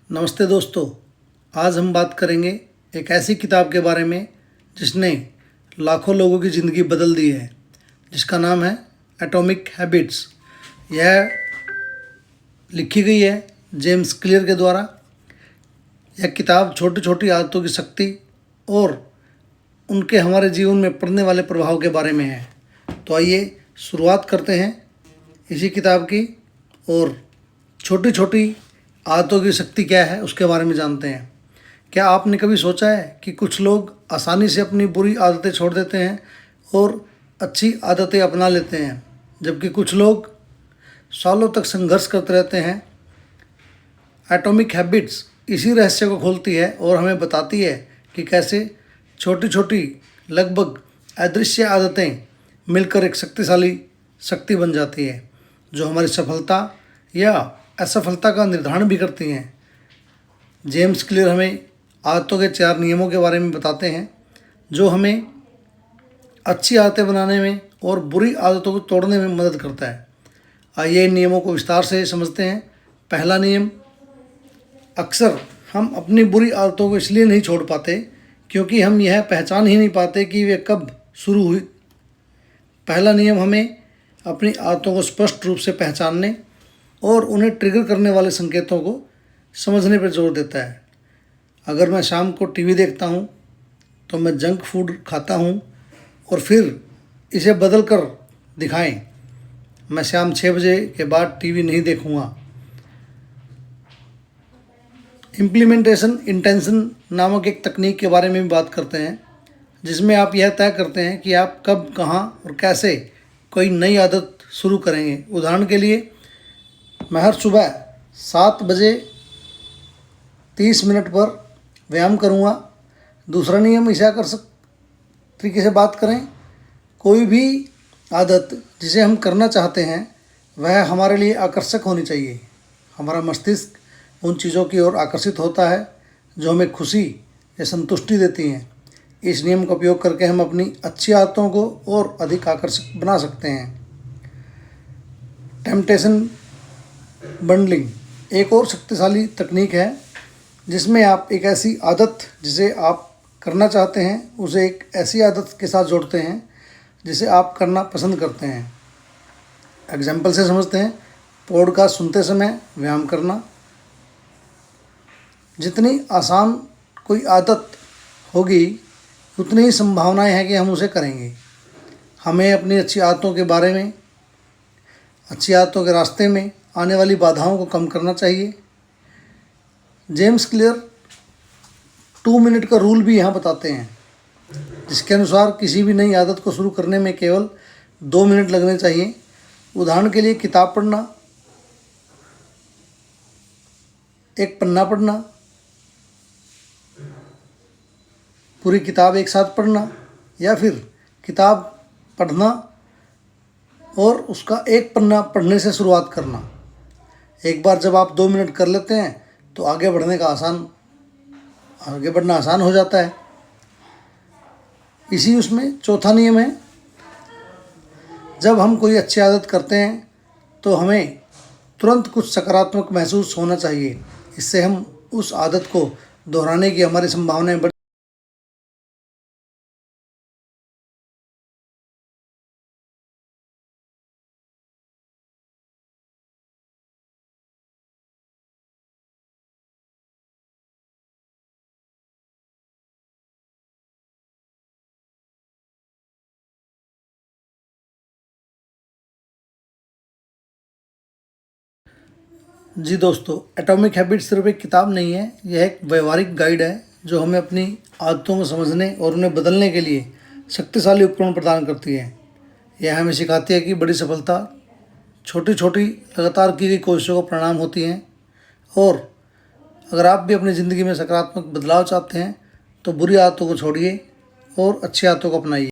नमस्ते दोस्तों। आज हम बात करेंगे एक ऐसी किताब के बारे में जिसने लाखों लोगों की ज़िंदगी बदल दी है, जिसका नाम है एटॉमिक हैबिट्स। यह लिखी गई है जेम्स क्लियर के द्वारा। यह किताब छोटी छोटी आदतों की शक्ति और उनके हमारे जीवन में पड़ने वाले प्रभाव के बारे में है। तो आइए शुरुआत करते हैं इसी किताब की और छोटी छोटी आदतों की शक्ति क्या है उसके बारे में जानते हैं। क्या आपने कभी सोचा है कि कुछ लोग आसानी से अपनी बुरी आदतें छोड़ देते हैं और अच्छी आदतें अपना लेते हैं, जबकि कुछ लोग सालों तक संघर्ष करते रहते हैं। एटॉमिक हैबिट्स इसी रहस्य को खोलती है और हमें बताती है कि कैसे छोटी छोटी लगभग अदृश्य आदतें मिलकर एक शक्तिशाली शक्ति बन जाती है, जो हमारी सफलता या असफलता का निर्धारण भी करती हैं। जेम्स क्लियर हमें आदतों के 4 नियमों के बारे में बताते हैं, जो हमें अच्छी आदतें बनाने में और बुरी आदतों को तोड़ने में मदद करता है। आइए इन नियमों को विस्तार से समझते हैं। पहला नियम, अक्सर हम अपनी बुरी आदतों को इसलिए नहीं छोड़ पाते क्योंकि हम यह पहचान ही नहीं पाते कि वे कब शुरू हुई। पहला नियम हमें अपनी आदतों को स्पष्ट रूप से पहचानने और उन्हें ट्रिगर करने वाले संकेतों को समझने पर जोर देता है। अगर मैं शाम को टीवी देखता हूँ तो मैं जंक फूड खाता हूँ और फिर इसे बदल कर दिखाएं, मैं शाम 6 बजे के बाद टीवी नहीं देखूँगा। इम्प्लीमेंटेशन इंटेंशन नामक एक तकनीक के बारे में भी बात करते हैं, जिसमें आप यह तय करते हैं कि आप कब, कहाँ और कैसे कोई नई आदत शुरू करेंगे। उदाहरण के लिए, मैं हर सुबह 7 बजे 30 मिनट पर व्यायाम करूँगा। दूसरा नियम इसे तरीके से बात करें, कोई भी आदत जिसे हम करना चाहते हैं वह हमारे लिए आकर्षक होनी चाहिए। हमारा मस्तिष्क उन चीज़ों की ओर आकर्षित होता है जो हमें खुशी या संतुष्टि देती हैं। इस नियम का उपयोग करके हम अपनी अच्छी आदतों को और अधिक आकर्षक बना सकते हैं। टेम्पटेशन बंडलिंग एक और शक्तिशाली तकनीक है, जिसमें आप एक ऐसी आदत जिसे आप करना चाहते हैं उसे एक ऐसी आदत के साथ जोड़ते हैं जिसे आप करना पसंद करते हैं। एग्जाम्पल से समझते हैं। पॉडकास्ट सुनते समय व्यायाम करना। जितनी आसान कोई आदत होगी उतनी ही संभावनाएं हैं कि हम उसे करेंगे। हमें अपनी अच्छी आदतों के बारे में, अच्छी आदतों के रास्ते में आने वाली बाधाओं को कम करना चाहिए। जेम्स क्लियर 2 मिनट का रूल भी यहाँ बताते हैं, जिसके अनुसार किसी भी नई आदत को शुरू करने में केवल 2 मिनट लगने चाहिए। उदाहरण के लिए, किताब पढ़ना, एक पन्ना पढ़ना, पूरी किताब एक साथ पढ़ना, या फिर किताब पढ़ना और उसका एक पन्ना पढ़ने से शुरुआत करना। एक बार जब आप 2 मिनट कर लेते हैं तो आगे बढ़ना आसान हो जाता है। इसी उसमें चौथा नियम है, जब हम कोई अच्छी आदत करते हैं तो हमें तुरंत कुछ सकारात्मक महसूस होना चाहिए। इससे हम उस आदत को दोहराने की हमारी संभावनाएं बढ़ जी दोस्तों, एटॉमिक हैबिट्स सिर्फ एक किताब नहीं है, यह एक व्यवहारिक गाइड है जो हमें अपनी आदतों को समझने और उन्हें बदलने के लिए शक्तिशाली उपकरण प्रदान करती है। यह हमें सिखाती है कि बड़ी सफलता छोटी छोटी लगातार की गई कोशिशों का परिणाम होती हैं। और अगर आप भी अपनी ज़िंदगी में सकारात्मक बदलाव चाहते हैं तो बुरी आदतों को छोड़िए और अच्छी आदतों को अपनाइए।